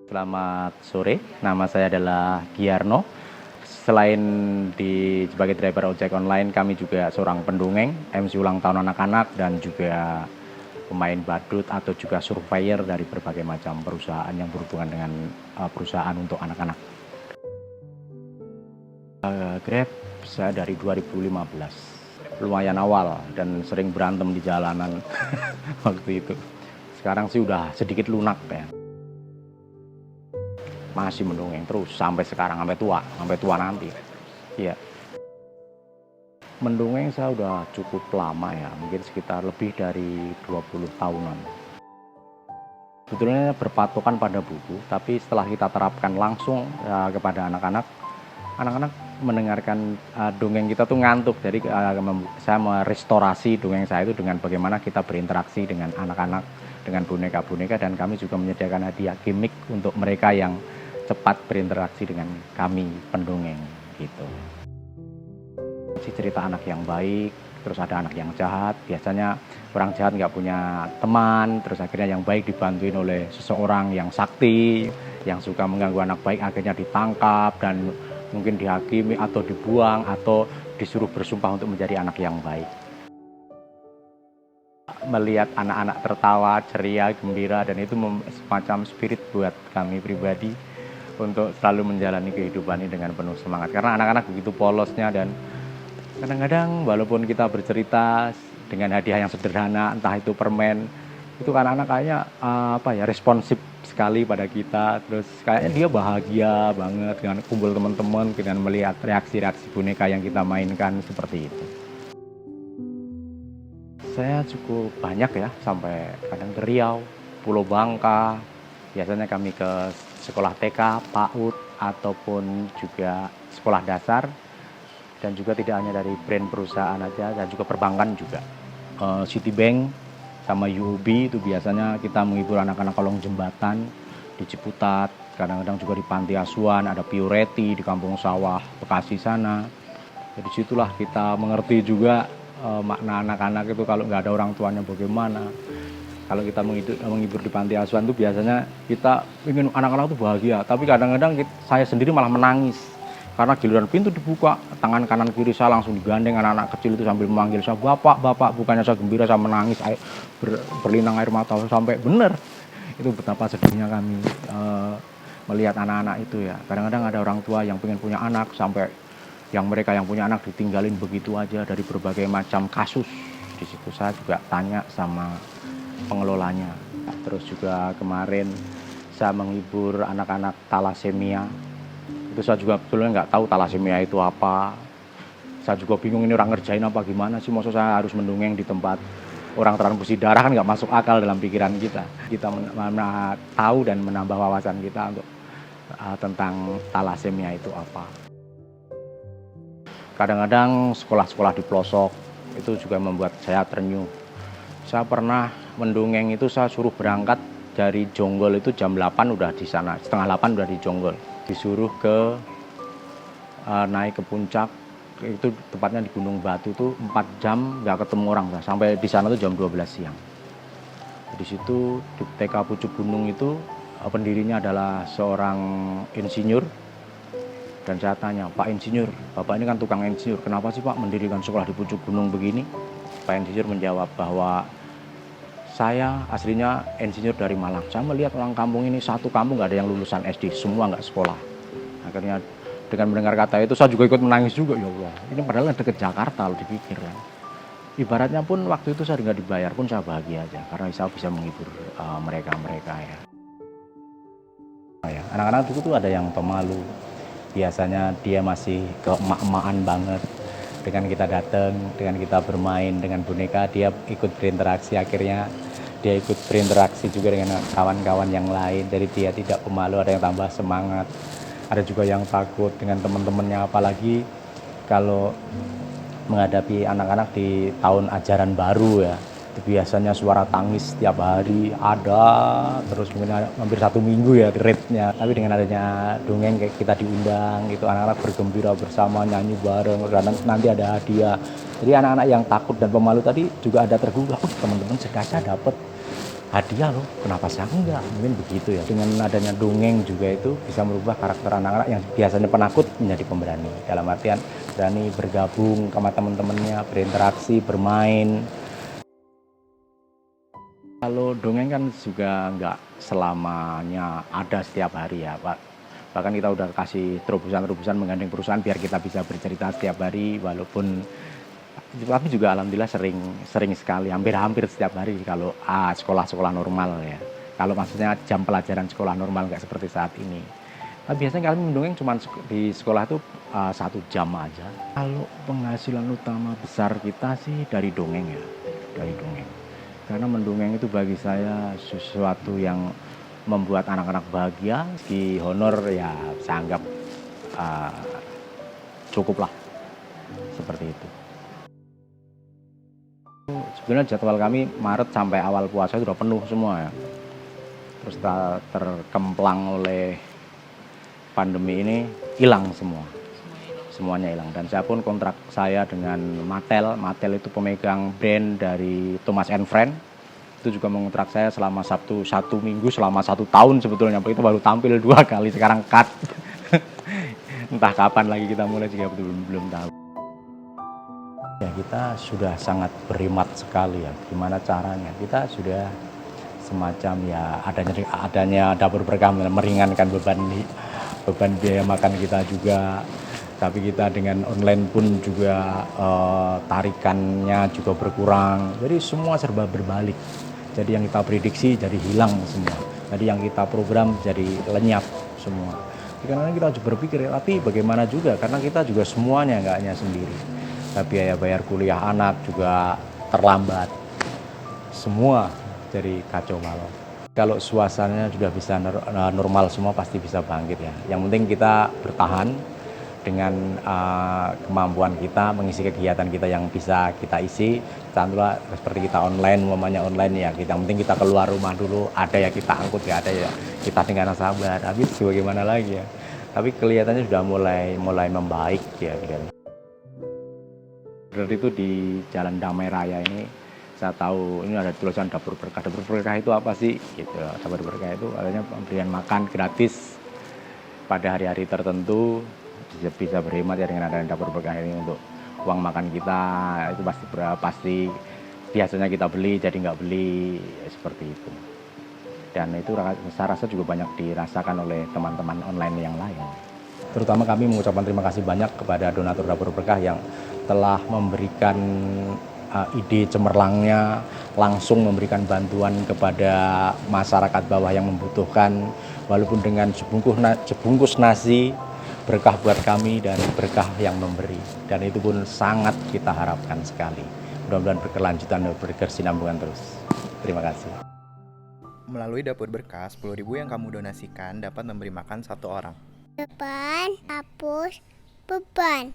Selamat sore, nama saya adalah Giarno. Selain sebagai driver ojek online, kami juga seorang pendongeng, MC ulang tahun anak-anak, dan juga pemain badut atau juga surveyor dari berbagai macam perusahaan yang berhubungan dengan perusahaan untuk anak-anak. Grab saya dari 2015, lumayan awal dan sering berantem di jalanan waktu itu. Sekarang sih udah sedikit lunak ya. Masih mendongeng terus sampai sekarang, sampai tua nanti. Iya. Mendongeng saya udah cukup lama ya, mungkin sekitar lebih dari 20 tahunan. Sebetulnya berpatokan pada buku, tapi setelah kita terapkan langsung kepada anak-anak mendengarkan dongeng kita tuh ngantuk. Jadi saya merestorasi dongeng saya itu dengan bagaimana kita berinteraksi dengan anak-anak, dengan boneka-boneka, dan kami juga menyediakan hadiah gimmick untuk mereka yang cepat berinteraksi dengan kami pendongeng gitu. Cerita anak yang baik, terus ada anak yang jahat. Biasanya orang jahat nggak punya teman, terus akhirnya yang baik dibantuin oleh seseorang yang sakti, yang suka mengganggu anak baik, akhirnya ditangkap dan mungkin dihakimi atau dibuang atau disuruh bersumpah untuk menjadi anak yang baik. Melihat anak-anak tertawa, ceria, gembira, dan itu semacam spirit buat kami pribadi untuk selalu menjalani kehidupan ini dengan penuh semangat. Karena anak-anak begitu polosnya, dan kadang-kadang walaupun kita bercerita dengan hadiah yang sederhana, entah itu permen, itu kan anak kayaknya responsif sekali pada kita. Terus kayaknya dia bahagia banget dengan kumpul teman-teman, dengan melihat reaksi-reaksi boneka yang kita mainkan seperti itu. Saya cukup banyak ya, sampai kadang ke Riau, Pulau Bangka. Biasanya kami ke sekolah TK, PAUD, ataupun juga sekolah dasar. Dan juga tidak hanya dari brand perusahaan aja, dan juga perbankan juga. Citibank sama UOB itu biasanya kita menghibur anak-anak kolong jembatan di Ciputat, kadang-kadang juga di panti asuhan, ada Pureti di Kampung Sawah, Bekasi sana. Jadi situlah kita mengerti juga makna anak-anak itu kalau nggak ada orang tuanya bagaimana. Kalau kita menghibur di panti asuhan itu biasanya kita ingin anak-anak itu bahagia, tapi kadang-kadang saya sendiri malah menangis. Karena giliran pintu dibuka, tangan kanan kiri saya langsung digandeng anak-anak kecil itu sambil memanggil saya, "Bapak, Bapak." Bukannya saya gembira, saya menangis, berlinang air mata sampai benar. Itu betapa sedihnya kami melihat anak-anak itu ya. Kadang-kadang ada orang tua yang pengen punya anak, sampai mereka yang punya anak ditinggalin begitu aja dari berbagai macam kasus. Di situ saya juga tanya sama pengelolanya. Terus juga kemarin saya menghibur anak-anak talasemia. Itu saya juga sebetulnya nggak tahu talasemia itu apa. Saya juga bingung ini orang ngerjain apa gimana sih. Maksud saya harus mendongeng di tempat orang transfusi darah, kan nggak masuk akal dalam pikiran kita. Kita tahu dan menambah wawasan kita untuk tentang talasemia itu apa. Kadang-kadang sekolah-sekolah di pelosok itu juga membuat saya terenyuh. Saya pernah mendongeng itu, saya suruh berangkat dari Jonggol itu jam 8 udah di sana, setengah 8 udah di Jonggol. Disuruh naik ke puncak, itu tepatnya di Gunung Batu tuh 4 jam nggak ketemu orang, sampai di sana tuh jam 12 siang. Di situ di TK Pucuk Gunung itu pendirinya adalah seorang insinyur. Dan saya tanya, "Pak Insinyur, Bapak ini kan tukang insinyur, kenapa sih Pak mendirikan sekolah di Pucuk Gunung begini?" Pak Insinyur menjawab bahwa saya aslinya insinyur dari Malang. Saya melihat orang kampung ini, satu kampung nggak ada yang lulusan SD, semua nggak sekolah. Akhirnya dengan mendengar kata itu saya juga ikut menangis juga, ya Allah. Ini padahal deket Jakarta loh dipikir kan. Ibaratnya pun waktu itu saya nggak dibayar pun saya bahagia aja karena saya bisa menghibur mereka ya. Anak-anak itu tuh ada yang pemalu. Biasanya dia masih keemak-emakan banget. Dengan kita datang, dengan kita bermain dengan boneka, dia ikut berinteraksi, akhirnya dia ikut berinteraksi juga dengan kawan-kawan yang lain. Jadi dia tidak pemalu, ada yang tambah semangat. Ada juga yang takut dengan teman-temannya, apalagi kalau menghadapi anak-anak di tahun ajaran baru ya. Itu biasanya suara tangis setiap hari ada, terus mungkin hampir 1 minggu ya rate-nya. Tapi dengan adanya dongeng kayak kita diundang, itu anak-anak bergembira bersama, nyanyi bareng, dan nanti ada hadiah. Jadi anak-anak yang takut dan pemalu tadi juga ada tergugah, teman-teman sedekah dapat hadiah loh, kenapa sih enggak, mungkin begitu ya. Dengan adanya dongeng juga itu bisa merubah karakter anak-anak yang biasanya penakut menjadi pemberani, dalam artian berani bergabung sama teman-temannya, berinteraksi, bermain. Kalau dongeng kan juga nggak selamanya ada setiap hari ya Pak. Bahkan kita udah kasih terobosan-terobosan menggandeng perusahaan biar kita bisa bercerita setiap hari, walaupun kami juga alhamdulillah sering sekali, hampir setiap hari kalau sekolah-sekolah normal ya. Kalau maksudnya jam pelajaran sekolah normal nggak seperti saat ini. Nah, biasanya kami mendongeng cuma di sekolah itu 1 jam aja. Kalau penghasilan utama besar kita sih dari dongeng ya, dari dongeng. Karena mendongeng itu bagi saya sesuatu yang membuat anak-anak bahagia. Di honor ya saya anggap uh, cukup lah, seperti itu. Sebenarnya jadwal kami Maret sampai awal puasa sudah penuh semua ya. Terus terkemplang oleh pandemi ini, hilang semua. Semuanya hilang. Dan saya pun kontrak saya dengan Mattel. Mattel itu pemegang brand dari Thomas and Friends. Itu juga mengontrak saya selama satu minggu, selama 1 tahun sebetulnya. Itu baru tampil 2 kali, sekarang cut. Entah kapan lagi kita mulai juga belum tahu. Ya, kita sudah sangat berhemat sekali ya. Gimana caranya? Kita sudah semacam ya adanya dapur berkah meringankan beban biaya makan kita juga. Tapi kita dengan online pun juga tarikannya juga berkurang. Jadi semua serba berbalik. Jadi yang kita prediksi jadi hilang semua. Jadi yang kita program jadi lenyap semua. Karena kita harus berpikir, tapi bagaimana juga? Karena kita juga semuanya nggak hanya sendiri. Biaya bayar kuliah anak juga terlambat. Semua jadi kacau balau. Kalau suasananya sudah bisa normal semua pasti bisa bangkit ya. Yang penting kita bertahan dengan kemampuan kita mengisi kegiatan kita yang bisa kita isi. Contohnya seperti kita online, umpamanya online ya, kita penting kita keluar rumah dulu, ada ya kita angkut, ya ada ya kita dengan sabar. Habis bagaimana lagi ya. Tapi kelihatannya sudah mulai membaik ya. Dari itu di Jalan Damai Raya ini saya tahu ini ada tulisan dapur berkah. Dapur berkah itu apa sih? Gitu. Dapur berkah itu adanya pemberian makan gratis pada hari-hari tertentu, bisa berhemat ya dengan adanya dapur berkah ini. Untuk uang makan kita itu pasti biasanya kita beli jadi nggak beli ya, seperti itu. Dan itu saya rasa juga banyak dirasakan oleh teman-teman online yang lain. Terutama kami mengucapkan terima kasih banyak kepada donatur dapur berkah yang telah memberikan ide cemerlangnya, langsung memberikan bantuan kepada masyarakat bawah yang membutuhkan, walaupun dengan sebungkus nasi, berkah buat kami dan berkah yang memberi. Dan itu pun sangat kita harapkan sekali. Mudah-mudahan berkelanjutan dan berkesinambungan terus. Terima kasih. Melalui dapur berkah, 10.000 yang kamu donasikan dapat memberi makan 1 orang. Depan hapus beban.